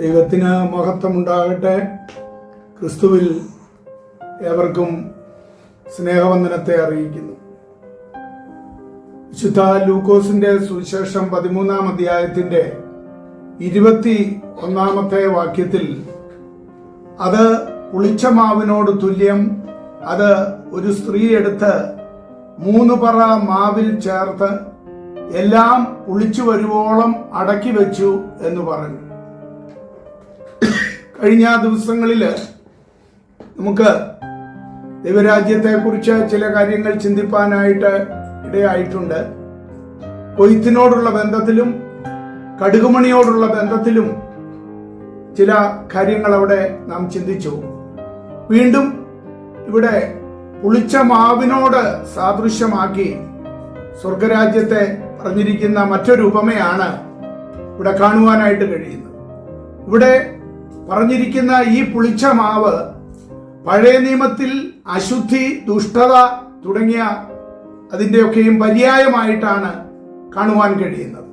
ദൈവത്തിന് മഹത്വമുണ്ടാകട്ടെ. ക്രിസ്തുവിൽ ഏവർക്കും സ്നേഹവന്ദനത്തെ അറിയിക്കുന്നു. വിശുദ്ധ ലൂക്കോസിന്റെ സുവിശേഷം 13-ാം അധ്യായത്തിന്റെ 21-ാമത്തെ വാക്യത്തിൽ അത് പുളിച്ച മാവിനോട് തുല്യം, അത് ഒരു സ്ത്രീ എടുത്ത് 3 പറ മാവിൽ ചേർത്ത് എല്ലാം പുളിച്ചു വരുവോളം അടക്കി വെച്ചു എന്ന് പറഞ്ഞു. കഴിഞ്ഞ ദിവസങ്ങളിൽ നമുക്ക് ദൈവരാജ്യത്തെക്കുറിച്ച് ചില കാര്യങ്ങൾ ചിന്തിപ്പാനായിട്ട് ഇടയായിട്ടുണ്ട്. കൊയ്ത്തിനോടുള്ള ബന്ധത്തിലും കടുകുമണിയോടുള്ള ബന്ധത്തിലും ചില കാര്യങ്ങൾ അവിടെ നാം ചിന്തിച്ചു. വീണ്ടും ഇവിടെ പുളിച്ച മാവിനോട് സാദൃശ്യമാക്കി സ്വർഗരാജ്യത്തെ പറഞ്ഞിരിക്കുന്ന മറ്റൊരു ഉപമയാണ് ഇവിടെ കാണുവാനായിട്ട് കഴിയുന്നത്. ഇവിടെ പറഞ്ഞിരിക്കുന്ന ഈ പുളിച്ച മാവ് പഴയ നിയമത്തിൽ അശുദ്ധി, ദുഷ്ടത തുടങ്ങിയ അതിൻ്റെയൊക്കെയും പര്യായമായിട്ടാണ് കാണുവാൻ കഴിയുന്നത്.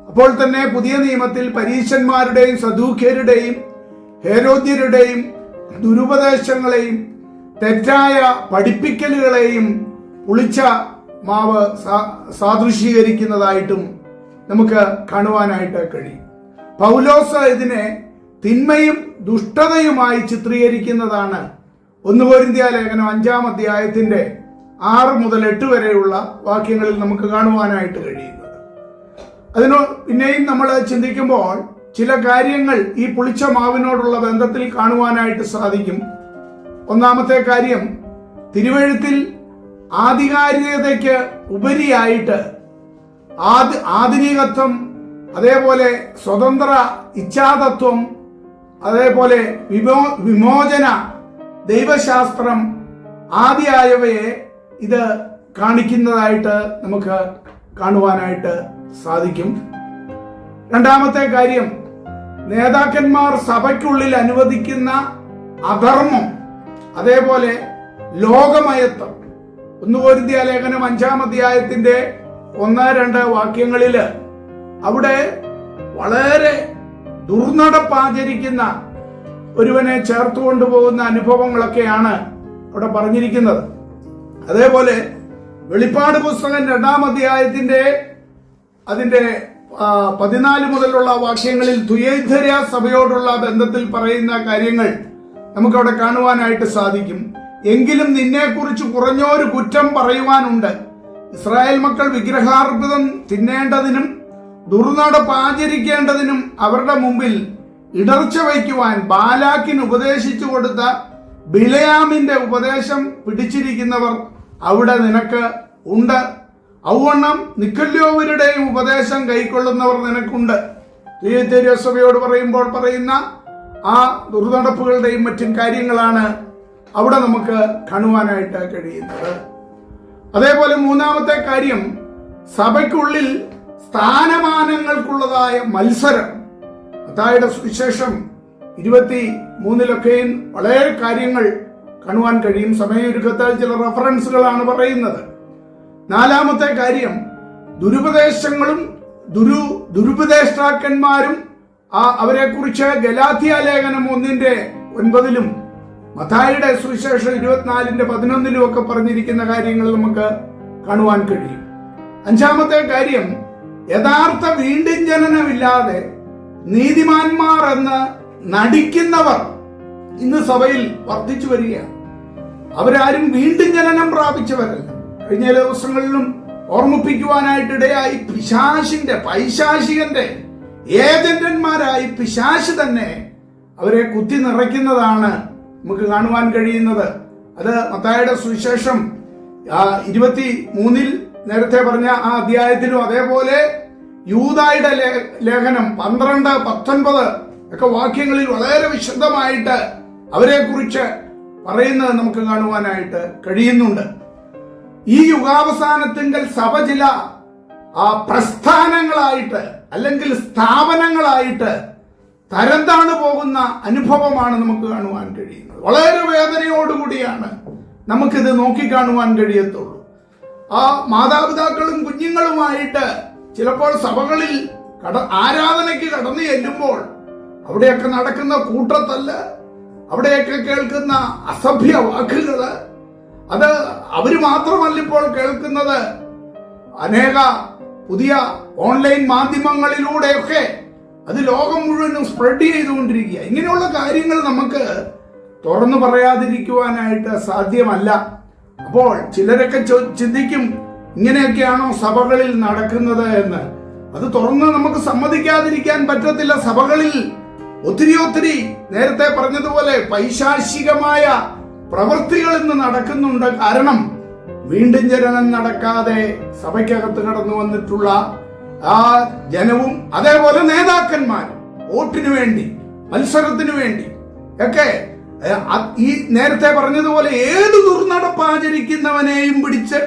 അപ്പോൾ തന്നെ പുതിയ നിയമത്തിൽ പരീശന്മാരുടെയും സദൂക്യരുടെയും ഹേരോദ്യരുടെയും ദുരുപദേശങ്ങളെയും തെറ്റായ പഠിപ്പിക്കലുകളെയും പുളിച്ച മാവ് സാദൃശീകരിക്കുന്നതായിട്ടും നമുക്ക് കാണുവാനായിട്ട് കഴിയും. പൗലോസ് ഇതിനെ തിന്മയും ദുഷ്ടതയുമായി ചിത്രീകരിക്കുന്നതാണ് 1 കൊരിന്ത്യ ലേഖനം 5-ാം അധ്യായത്തിന്റെ 6 മുതൽ 8 വരെയുള്ള വാക്യങ്ങളിൽ നമുക്ക് കാണുവാനായിട്ട് കഴിയുന്നത്. പിന്നെയും നമ്മൾ ചിന്തിക്കുമ്പോൾ ചില കാര്യങ്ങൾ ഈ പുളിച്ച മാവിനോടുള്ള ബന്ധത്തിൽ കാണുവാനായിട്ട് സാധിക്കും. ഒന്നാമത്തെ കാര്യം, തിരുവെഴുത്തിൽ ആധികാരികതയ്ക്ക് ഉപരിയായിട്ട് ആധുനികത്വം, അതേപോലെ സ്വതന്ത്ര ഇച്ഛാതത്വം, അതേപോലെ വിമോചന, ദൈവശാസ്ത്രം ആദിയായവയെ ഇത് കാണിക്കുന്നതായിട്ട് നമുക്ക് കാണുവാനായിട്ട് സാധിക്കും. രണ്ടാമത്തെ കാര്യം, നേതാക്കന്മാർ സഭയ്ക്കുള്ളിൽ അനുവദിക്കുന്ന അധർമ്മം, അതേപോലെ ലോകമയത്വം. 1 കൊരിന്ത്യ ലേഖനം 5-ാം അധ്യായത്തിന്റെ 1-2 വാക്യങ്ങളില് അവിടെ വളരെ ദുർനടപ്പാചരിക്കുന്ന ഒരുവനെ ചേർത്ത് കൊണ്ടുപോകുന്ന അനുഭവങ്ങളൊക്കെയാണ് അവിടെ പറഞ്ഞിരിക്കുന്നത്. അതേപോലെ വെളിപ്പാട് പുസ്തകം 2-ാം അധ്യായത്തിന്റെ അതിന്റെ 14 മുതലുള്ള വാക്യങ്ങളിൽ തുയൈഥര്യ സഭയോടുള്ള ബന്ധത്തിൽ പറയുന്ന കാര്യങ്ങൾ നമുക്കവിടെ കാണുവാനായിട്ട് സാധിക്കും. എങ്കിലും നിന്നെക്കുറിച്ച് കുറഞ്ഞൊരു കുറ്റം പറയുവാനുണ്ട്. ഇസ്രായേൽ മക്കൾ വിഗ്രഹാർപ്പിതം തിന്നേണ്ടതിനും ദുർനടപ്പ് ആചരിക്കേണ്ടതിനും അവരുടെ മുമ്പിൽ ഇടർച്ച വയ്ക്കുവാൻ ബാലാക്കിന് ഉപദേശിച്ചു കൊടുത്ത ബിലയാമിന്റെ ഉപദേശം പിടിച്ചിരിക്കുന്നവർ അവിടെ നിനക്ക് ഉണ്ട്. ഔവണ്ണം നിക്കല്യോവരുടെയും ഉപദേശം കൈക്കൊള്ളുന്നവർ നിനക്കുണ്ട്. തുയൈഥര്യ സഭയോട് പറയുമ്പോൾ പറയുന്ന ആ ദുർനടപ്പുകളുടെയും മറ്റും കാര്യങ്ങളാണ് അവിടെ നമുക്ക് കാണുവാനായിട്ട് കഴിയുന്നത്. അതേപോലെ മൂന്നാമത്തെ കാര്യം, സഭയ്ക്കുള്ളിൽ സ്ഥാനമാനങ്ങൾക്കുള്ളതായ മത്സരം. മത്തായിയുടെ സുവിശേഷം 23-ലൊക്കെയും വളരെ കാര്യങ്ങൾ കാണുവാൻ കഴിയും. സമയചുരുക്കത്താൽ ചില റെഫറൻസുകളാണ് പറയുന്നത്. നാലാമത്തെ കാര്യം, ദുരുപദേശങ്ങളും ദുരുപദേഷ്ടാക്കന്മാരും അവരെ കുറിച്ച് ഗലാത്യ ലേഖനം 1-9 മത്തായിയുടെ സുവിശേഷം 24-11 ഒക്കെ പറഞ്ഞിരിക്കുന്ന കാര്യങ്ങൾ നമുക്ക് കാണുവാൻ കഴിയും. അഞ്ചാമത്തെ കാര്യം, യഥാർത്ഥ വീണ്ടും ജനനമില്ലാതെ നീതിമാന്മാർ എന്ന് നടിക്കുന്നവർ ഇന്ന് സഭയിൽ വർദ്ധിച്ചു വരികയാണ്. അവരാരും വീണ്ടും ജനനം പ്രാപിച്ചവരല്ല. കഴിഞ്ഞ ദിവസങ്ങളിലും ഓർമ്മിപ്പിക്കുവാനായിട്ടിടയായി പൈശാചികന്റെ ഏജന്റന്മാരായി പിശാച് തന്നെ അവരെ കുത്തി നിറയ്ക്കുന്നതാണ് നമുക്ക് കാണുവാൻ കഴിയുന്നത്. അത് മത്തായിയുടെ സുവിശേഷം 23 നേരത്തെ പറഞ്ഞ ആ അധ്യായത്തിലും, അതേപോലെ യൂദായുടെ ലേഖനം 12, 19 ഒക്കെ വാക്യങ്ങളിൽ വളരെ വിശദമായിട്ട് അവരെ കുറിച്ച് പറയുന്നത് നമുക്ക് കാണുവാനായിട്ട് കഴിയുന്നുണ്ട്. ഈ യുഗാവസാനത്തിങ്കൽ സഭ ചില പ്രസ്ഥാനങ്ങളായിട്ട് അല്ലെങ്കിൽ സ്ഥാപനങ്ങളായിട്ട് തരംതാണു പോകുന്ന അനുഭവമാണ് നമുക്ക് കാണുവാൻ കഴിയുന്നത്. വളരെ വേദനയോടുകൂടിയാണ് നമുക്കിത് നോക്കിക്കാണുവാൻ കഴിയത്തുള്ളൂ. ആ മാതാപിതാക്കളും കുഞ്ഞുങ്ങളുമായിട്ട് ചിലപ്പോൾ സഭകളിൽ ആരാധനയ്ക്ക് കടന്നു ചെല്ലുമ്പോൾ അവിടെയൊക്കെ നടക്കുന്ന കൂട്ടത്തല്ല്, അവിടെയൊക്കെ കേൾക്കുന്ന അസഭ്യ വാക്കുകള്, അത് അവര് മാത്രമല്ല ഇപ്പോൾ കേൾക്കുന്നത്. അനേക പുതിയ ഓൺലൈൻ മാധ്യമങ്ങളിലൂടെയൊക്കെ അത് ലോകം മുഴുവനും സ്പ്രെഡ് ചെയ്തുകൊണ്ടിരിക്കുക. ഇങ്ങനെയുള്ള കാര്യങ്ങൾ നമുക്ക് തുറന്നു പറയാതിരിക്കുവാനായിട്ട് സാധ്യമല്ല. അപ്പോൾ ചിലരൊക്കെ ചിന്തിക്കും, ഇങ്ങനെയൊക്കെയാണോ സഭകളിൽ നടക്കുന്നത് എന്ന്. അത് തുറന്ന് നമുക്ക് സമ്മതിക്കാതിരിക്കാൻ പറ്റത്തില്ല. സഭകളിൽ ഒത്തിരി നേരത്തെ പറഞ്ഞതുപോലെ പൈശാചികമായ പ്രവൃത്തികൾ ഇന്ന് നടക്കുന്നുണ്ട്. കാരണം വീണ്ടും ജനനം നടക്കാതെ സഭയ്ക്കകത്ത് കടന്നു വന്നിട്ടുള്ള ആ ജനവും അതേപോലെ നേതാക്കന്മാരും വോട്ടിനു വേണ്ടി, മത്സരത്തിനു വേണ്ടി ഒക്കെ ഈ നേരത്തെ പറഞ്ഞതുപോലെ ഏത് ദുർനടപ്പാചരിക്കുന്നവനെയും പിടിച്ച്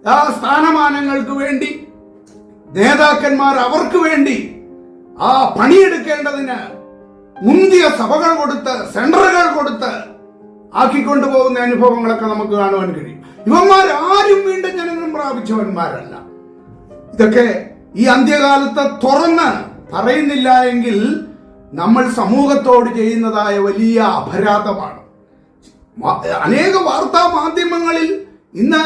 ആ സ്ഥാനമാനങ്ങൾക്ക് വേണ്ടി നേതാക്കന്മാർ അവർക്ക് വേണ്ടി ആ പണിയെടുക്കേണ്ടതിന് മുന്തിയ സഭകൾ കൊടുത്ത്, സെന്ററുകൾ കൊടുത്ത് ആക്കിക്കൊണ്ടുപോകുന്ന അനുഭവങ്ങളൊക്കെ നമുക്ക് കാണുവാൻ കഴിയും. ഇവന്മാരാരും വീണ്ടും ജനനം പ്രാപിച്ചവന്മാരല്ല. ഇതൊക്കെ ഈ അന്ത്യകാലത്ത് തുറന്ന് പറയുന്നില്ല എങ്കിൽ നമ്മൾ സമൂഹത്തോട് ചെയ്യുന്നതായ വലിയ അപരാധമാണ്. അനേക വാർത്താ മാധ്യമങ്ങളിൽ ഇന്ന്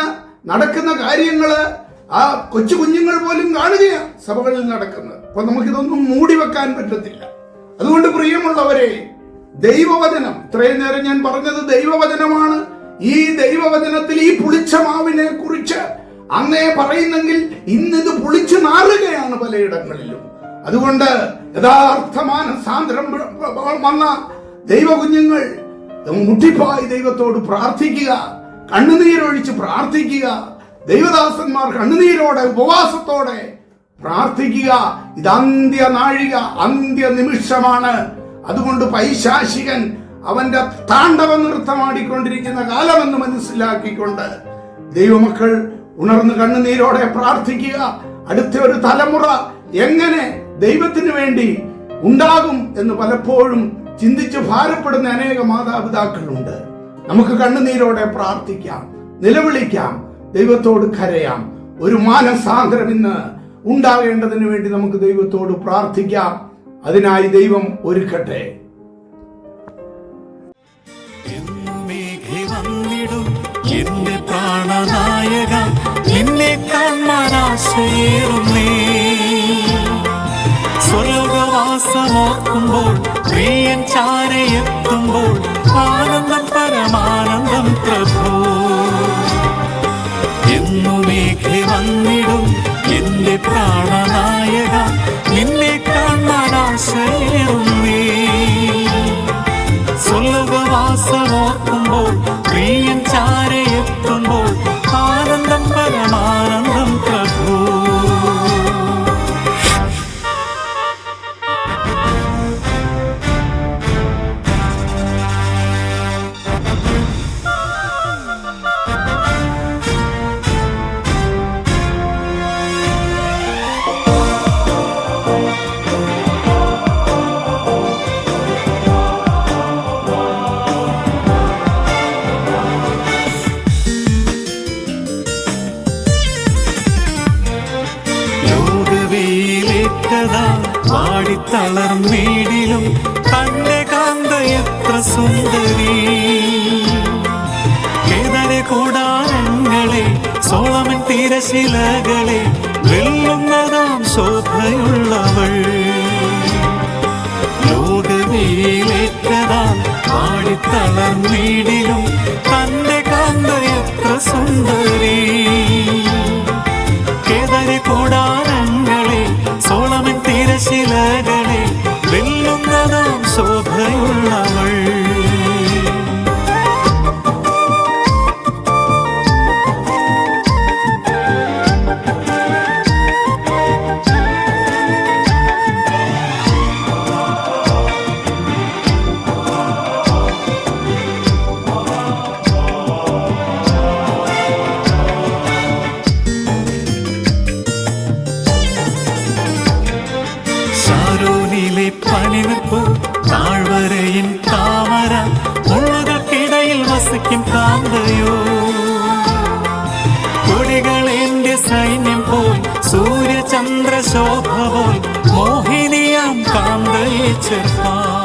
നടക്കുന്ന കാര്യങ്ങള് ആ കൊച്ചു കുഞ്ഞുങ്ങൾ പോലും കാണുകയാണ് സഭകളിൽ നടക്കുന്നത്. അപ്പൊ നമുക്കിതൊന്നും മൂടി വെക്കാൻ പറ്റത്തില്ല. അതുകൊണ്ട് പ്രിയമുള്ളവരെ, ദൈവവചനം, ഇത്രയും നേരം ഞാൻ പറഞ്ഞത് ദൈവവചനമാണ്. ഈ ദൈവവചനത്തിൽ ഈ പുളിച്ച മാവിനെ കുറിച്ച് അന്നേ പറയുന്നെങ്കിൽ ഇന്നിത് പുളിച്ചു നാറുകയാണ് പലയിടങ്ങളിലും. അതുകൊണ്ട് യഥാർത്ഥமான സാന്ദ്രം വന്ന ദൈവകുഞ്ഞുങ്ങൾ മുട്ടിപ്പായി ദൈവത്തോട് പ്രാർത്ഥിക്കുക, കണ്ണുനീരൊഴിച്ച് പ്രാർത്ഥിക്കുക. ദൈവദാസന്മാർ കണ്ണുനീരോടെ ഉപവാസത്തോടെ പ്രാർത്ഥിക്കുക. ഇത് അന്ത്യ നാഴിക, അന്ത്യ നിമിഷമാണ്. അതുകൊണ്ട് പൈശാചികൻ അവന്റെ താണ്ഡവ നൃത്തമാടിക്കൊണ്ടിരിക്കുന്ന കാലമെന്ന് മനസ്സിലാക്കിക്കൊണ്ട് ദൈവമക്കൾ ഉണർന്ന് കണ്ണുനീരോടെ പ്രാർത്ഥിക്കുക. അടുത്ത ഒരു തലമുറ എങ്ങനെ ദൈവത്തിന് വേണ്ടി ഉണ്ടാകും എന്ന് പലപ്പോഴും ചിന്തിച്ച് ഭാരപ്പെടുന്ന അനേക മാതാപിതാക്കളുണ്ട്. നമുക്ക് കണ്ണുനീരോടെ പ്രാർത്ഥിക്കാം, നിലവിളിക്കാം, ദൈവത്തോട് കരയാം. ഒരു മാനസാന്തരം ഇന്ന് ഉണ്ടാകേണ്ടതിന് വേണ്ടി നമുക്ക് ദൈവത്തോട് പ്രാർത്ഥിക്കാം. അതിനായി ദൈവം ഒരുക്കട്ടെ. എന്റെ പ്രാണനായക, നിന്നെ കാണാനാശയേറുന്നേ. സ്വർഗവാസമോർക്കുമ്പോൾ, പ്രിയൻ ചാരയെത്തുമ്പോൾ, ആനന്ദം പരമാനന്ദം പ്രഭു. എന്നുമേഘെ വന്നിടും എന്റെ പ്രാണനായക, നിന്നെ കാണാനാശയേറുന്നേ. സ്വർഗവാസമോർക്കുമ്പോൾ, പ്രിയൻ ചാരയെത്തുമ്പോൾ, ആനന്ദം പരമാനന്ദം പ്രഭു. വാടിത്തളർന്നീടിലും തന്റെ കാന്ത എത്ര സുന്ദരി. കേദാര കൂടാരങ്ങളെ, സോളമൻ തീരശിലകളെ, വെല്ലുന്നതാം ശോഭയുള്ളവൾ. ലോകവേലേറ്റതാം വാടിത്തളർന്നീടിലും തന്റെ കാന്ത എത്ര സുന്ദരി. കേദാര കൂടാരങ്ങളെ, സോളമൻ തീരശിലകളെ, വെല്ലുന്നതാം ശോഭയുള്ളവൾ. പണിനിൽപ്പു താഴ്വരയിൻ താമര, മുള്ളുകൾക്കിടയിൽ വസിക്കും കാന്തയോ. കൊടികൾ എന്റെ സൈന്യം പോൽ, സൂര്യചന്ദ്രശോഭ പോൽ, മോഹിനിയാം കാന്തയോ. ചേർപ്പാൻ